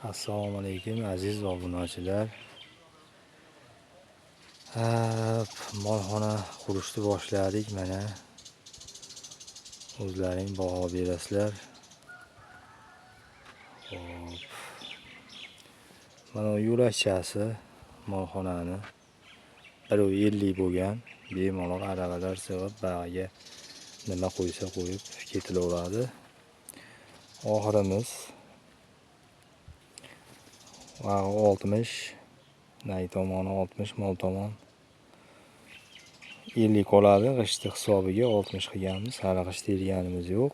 Assalomu alaykum aziz obunachilar. Molxona qurishni boshladik. Mana o'zlaring baho berasizlar. Hop. Mana yo'lakchasi molxonani 150 bo'lgan. Bemalol aravalar sig'ib bag'iga nima qo'ysa qo'yib ketilaveradi. Oxirimiz 60, nay tomoni 60, mol tomon 50 qoladi. G'ishti hisobiga 60 qilganmiz. Hali g'isht terganimiz yo'q.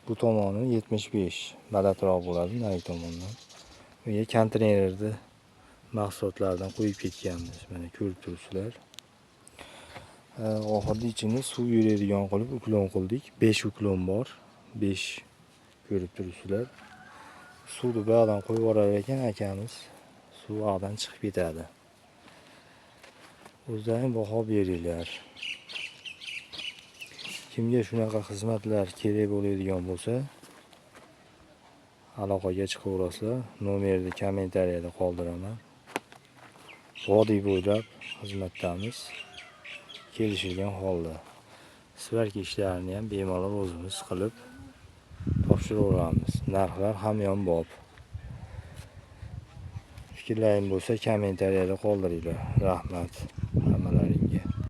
Bu tomoni 75, balandroq bo'ladi nay tomondan. Bunga konteynerda mahsulotlardan qo'yib ketganmiz. Mana ko'rib turibsizlar. Oxirda ichini suv yuradigan qilib uklon qildik. 5 uklon bor. 5 ko'rib turibsizlar. Suvni bog'dan qo'yib yuborar ekan akamiz. Suv bog'dan chiqib ketadi. O'zlaring baho beringlar. Kimga shunaqa xizmatlar kerak bo'ladigan bo'lsa, aloqaga chiqaverasizlar. Nomerni kommentariyada qoldiraman. Vodiy bo'ylab xizmatdamiz. Kelishilgan holda. Svarka ishlarini ham bemalol o'zimiz qilib topshiraveramiz. Narxlar hamyonbop. Fikrlaring bo'lsa kommentariyada qoldiringlar. Rahmat.